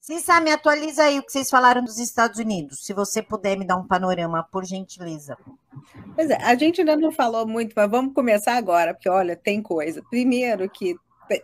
Cissa, me atualiza aí o que vocês falaram dos Estados Unidos, se você puder me dar um panorama, por gentileza. Pois é, a gente ainda não falou muito, mas vamos começar agora, porque olha, tem coisa. Primeiro que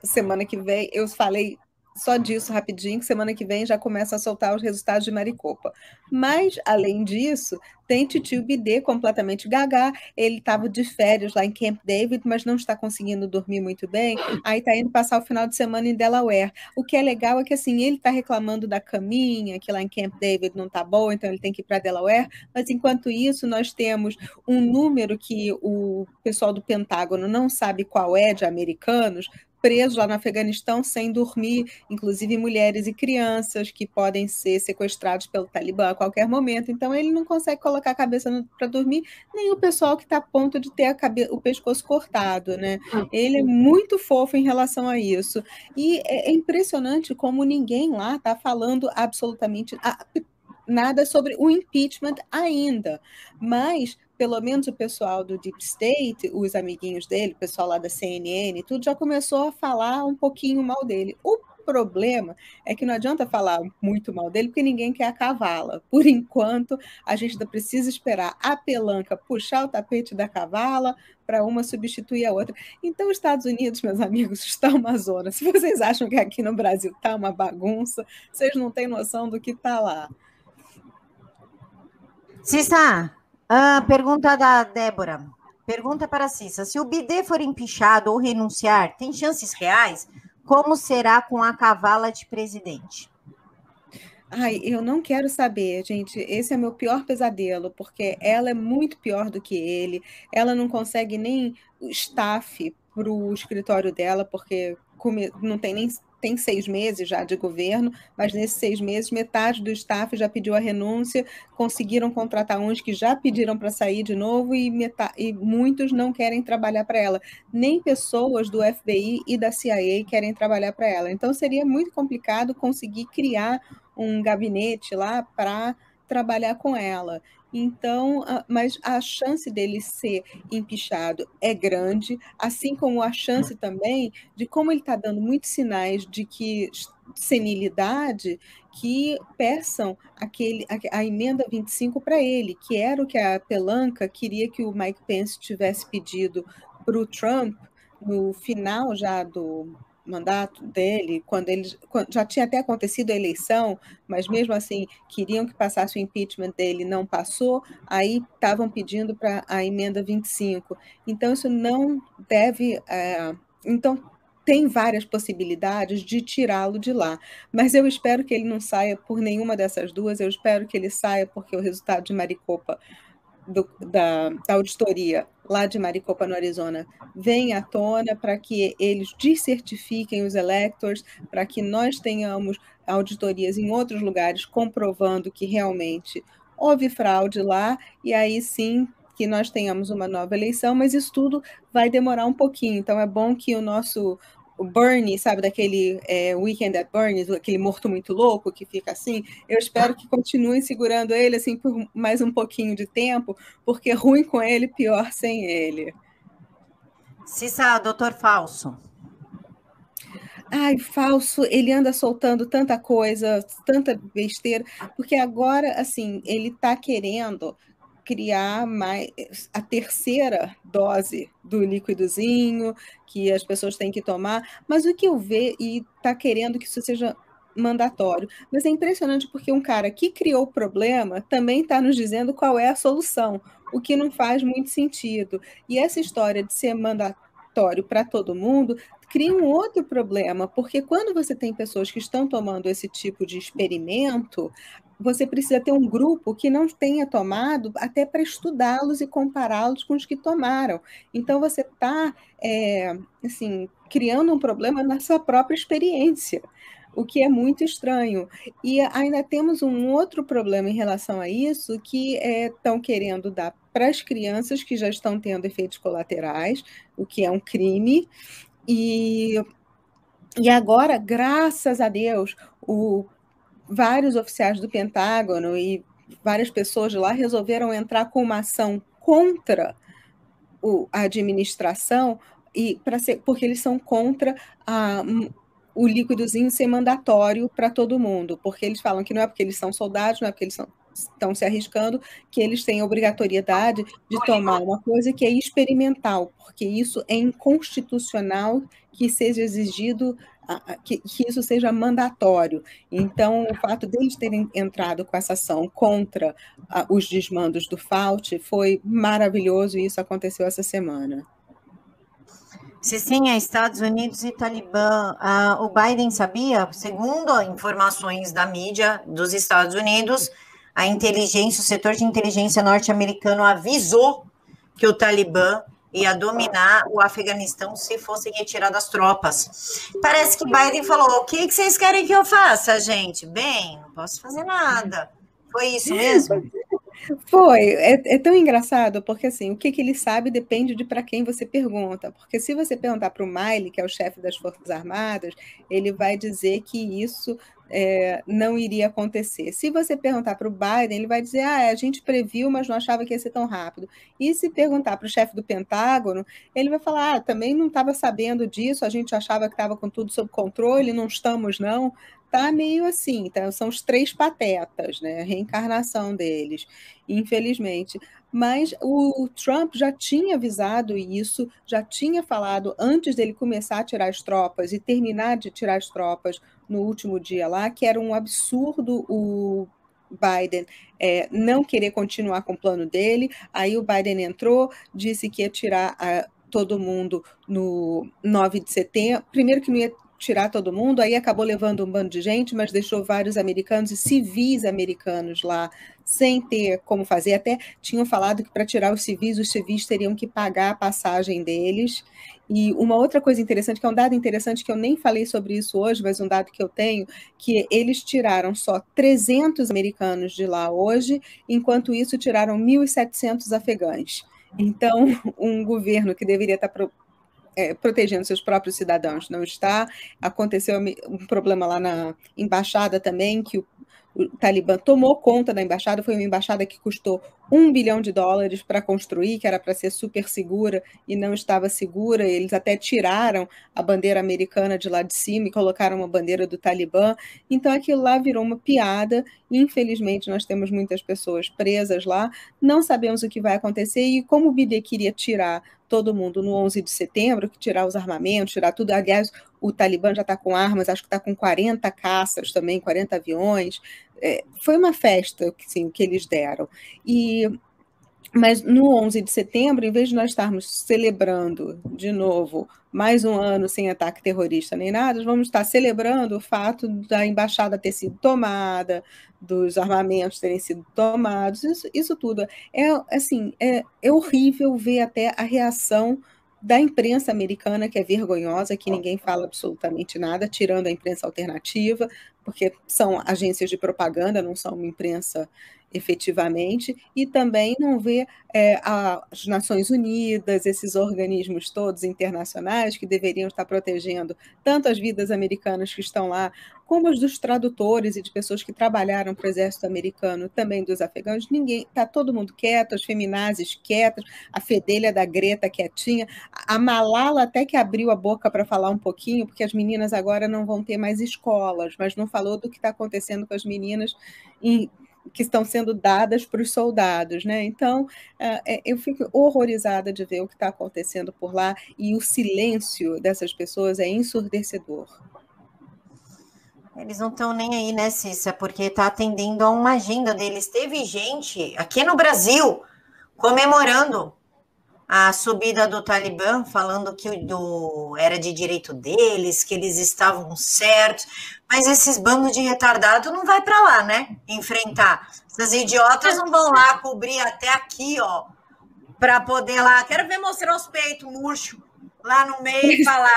semana que vem, eu falei só disso rapidinho, que semana que vem já começa a soltar os resultados de Maricopa. Mas, além disso, tem Titio Bidê completamente gaga. Ele estava de férias lá em Camp David, mas não está conseguindo dormir muito bem. Aí está indo passar o final de semana em Delaware. O que é legal é que assim, ele está reclamando da caminha, que lá em Camp David não está boa, então ele tem que ir para Delaware. Mas enquanto isso, nós temos um número que o pessoal do Pentágono não sabe qual é de americanos presos lá no Afeganistão sem dormir, inclusive mulheres e crianças que podem ser sequestrados pelo Talibã a qualquer momento. Então ele não consegue colocar a cabeça para dormir, nem o pessoal que está a ponto de ter o pescoço cortado, né? Ele é muito fofo em relação a isso. E é impressionante como ninguém lá está falando absolutamente nada sobre o impeachment ainda. Mas pelo menos o pessoal do Deep State, os amiguinhos dele, o pessoal lá da CNN, tudo já começou a falar um pouquinho mal dele. O problema é que não adianta falar muito mal dele, porque ninguém quer a cavala. Por enquanto, a gente ainda precisa esperar a pelanca puxar o tapete da cavala para uma substituir a outra. Então, os Estados Unidos, meus amigos, está uma zona. Se vocês acham que aqui no Brasil está uma bagunça, vocês não têm noção do que está lá. Cissa, a pergunta da Débora. Pergunta para a Cissa: se o BD for empichado ou renunciar, tem chances reais? Como será com a cavala de presidente? Ai, eu não quero saber, gente. Esse é meu pior pesadelo, porque ela é muito pior do que ele. Ela não consegue nem o staff para o escritório dela, porque não tem nem tem 6 meses já de governo, mas nesses 6 meses, metade do staff já pediu a renúncia, conseguiram contratar uns que já pediram para sair de novo e muitos não querem trabalhar para ela. Nem pessoas do FBI e da CIA querem trabalhar para ela. Então seria muito complicado conseguir criar um gabinete lá para trabalhar com ela. Então, mas a chance dele ser empichado é grande, assim como a chance também de como ele está dando muitos sinais de que senilidade, que peçam a emenda 25 para ele, que era o que a Pelanca queria que o Mike Pence tivesse pedido para o Trump no final já do mandato dele, quando já tinha até acontecido a eleição, mas mesmo assim queriam que passasse o impeachment dele, não passou, aí estavam pedindo para a emenda 25. Então, isso não deve. Então, tem várias possibilidades de tirá-lo de lá, mas eu espero que ele não saia por nenhuma dessas duas, eu espero que ele saia porque o resultado de Maricopa da auditoria lá de Maricopa, no Arizona, vem à tona para que eles descertifiquem os electors, para que nós tenhamos auditorias em outros lugares comprovando que realmente houve fraude lá, e aí sim que nós tenhamos uma nova eleição, mas isso tudo vai demorar um pouquinho, então é bom que o Bernie, sabe, daquele Weekend at Bernie's, aquele morto muito louco que fica assim, eu espero que continuem segurando ele assim por mais um pouquinho de tempo, porque ruim com ele, pior sem ele. Cissa, doutor Falso. Ai, falso, ele anda soltando tanta coisa, tanta besteira, porque agora, assim, ele está querendo criar mais a terceira dose do líquidozinho que as pessoas têm que tomar, mas o que eu vejo, e está querendo que isso seja mandatório, mas é impressionante porque um cara que criou o problema também está nos dizendo qual é a solução, o que não faz muito sentido. E essa história de ser mandatório para todo mundo cria um outro problema, porque quando você tem pessoas que estão tomando esse tipo de experimento, você precisa ter um grupo que não tenha tomado, até para estudá-los e compará-los com os que tomaram. Então, você está, assim, criando um problema na sua própria experiência, o que é muito estranho. E ainda temos um outro problema em relação a isso, que estão querendo dar para as crianças que já estão tendo efeitos colaterais, o que é um crime, e agora, graças a Deus, vários oficiais do Pentágono e várias pessoas de lá resolveram entrar com uma ação contra a administração, porque eles são contra o líquidozinho ser mandatório para todo mundo, porque eles falam que não é porque eles são soldados, não é porque eles estão se arriscando, que eles têm a obrigatoriedade de tomar uma coisa que é experimental, porque isso é inconstitucional que seja exigido, que isso seja mandatório. Então, o fato deles terem entrado com essa ação contra os desmandos do Fauci foi maravilhoso, e isso aconteceu essa semana. Cicinha, Estados Unidos e Talibã. O Biden sabia? Segundo informações da mídia dos Estados Unidos, a inteligência, o setor de inteligência norte-americano avisou que o Talibã ia dominar o Afeganistão se fossem retiradas as tropas. Parece que Biden falou: o que vocês querem que eu faça, gente? Bem, não posso fazer nada. Foi isso mesmo? Foi, é tão engraçado, porque assim, o que ele sabe depende de para quem você pergunta, porque se você perguntar para o Milley, que é o chefe das Forças Armadas, ele vai dizer que isso não iria acontecer. Se você perguntar para o Biden, ele vai dizer, a gente previu, mas não achava que ia ser tão rápido. E se perguntar para o chefe do Pentágono, ele vai falar, também não estava sabendo disso, a gente achava que estava com tudo sob controle, não estamos não. Tá meio assim, tá? São os três patetas, né? A reencarnação deles, infelizmente. Mas o Trump já tinha avisado isso, já tinha falado antes dele começar a tirar as tropas e terminar de tirar as tropas no último dia lá, que era um absurdo o Biden não querer continuar com o plano dele. Aí o Biden entrou, disse que ia tirar todo mundo no 9 de setembro. Primeiro que não ia tirar todo mundo, aí acabou levando um bando de gente, mas deixou vários americanos e civis americanos lá, sem ter como fazer. Até tinham falado que para tirar os civis teriam que pagar a passagem deles. E uma outra coisa interessante, que é um dado interessante, que eu nem falei sobre isso hoje, mas um dado que eu tenho, que eles tiraram só 300 americanos de lá hoje, enquanto isso tiraram 1.700 afegãs. Então, um governo que deveria estar protegendo seus próprios cidadãos não está. Aconteceu um problema lá na embaixada também, que o Talibã tomou conta da embaixada. Foi uma embaixada que custou $1 bilhão para construir, que era para ser super segura e não estava segura. Eles até tiraram a bandeira americana de lá de cima e colocaram uma bandeira do Talibã. Então aquilo lá virou uma piada. Infelizmente nós temos muitas pessoas presas lá, não sabemos o que vai acontecer. E como o Biden queria tirar todo mundo no 11 de setembro, tirar os armamentos, tirar tudo. Aliás, o Talibã já está com armas, acho que está com 40 caças também, 40 aviões. Foi uma festa assim, que eles deram. Mas no 11 de setembro, em vez de nós estarmos celebrando de novo mais um ano sem ataque terrorista nem nada, vamos estar celebrando o fato da embaixada ter sido tomada, dos armamentos terem sido tomados, isso tudo. É horrível ver até a reação da imprensa americana, que é vergonhosa, que ninguém fala absolutamente nada, tirando a imprensa alternativa, porque são agências de propaganda, não são uma imprensa efetivamente, e também não vê as Nações Unidas, esses organismos todos internacionais que deveriam estar protegendo tanto as vidas americanas que estão lá, como as dos tradutores e de pessoas que trabalharam para o exército americano, também dos afegãos. Ninguém, está todo mundo quieto, as feminazes quietas, a fedelha da Greta quietinha, a Malala até que abriu a boca para falar um pouquinho, porque as meninas agora não vão ter mais escolas, mas não falou do que está acontecendo com as meninas que estão sendo dadas para os soldados, né? Então, eu fico horrorizada de ver o que está acontecendo por lá, e o silêncio dessas pessoas é ensurdecedor. Eles não estão nem aí, né, Cissa? Porque está atendendo a uma agenda deles. Teve gente aqui no Brasil comemorando a subida do Talibã, falando que era de direito deles, que eles estavam certos, mas esses bandos de retardado não vai para lá, né? Enfrentar. Essas idiotas não vão lá cobrir até aqui, ó, para poder lá. Quero ver mostrar os peitos murcho lá no meio e falar.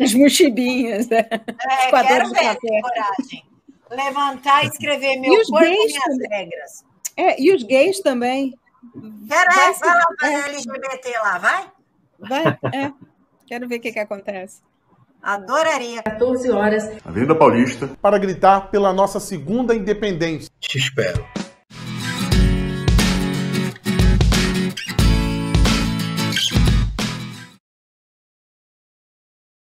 As mochibinhas, né? Quero ver coragem. Levantar e escrever meu corpo e minhas regras. E os gays também. Vai lá fazer LGBT lá, vai? Vai, Quero ver o que acontece. Adoraria. 14 horas. Avenida Paulista. Para gritar pela nossa segunda independência. Te espero.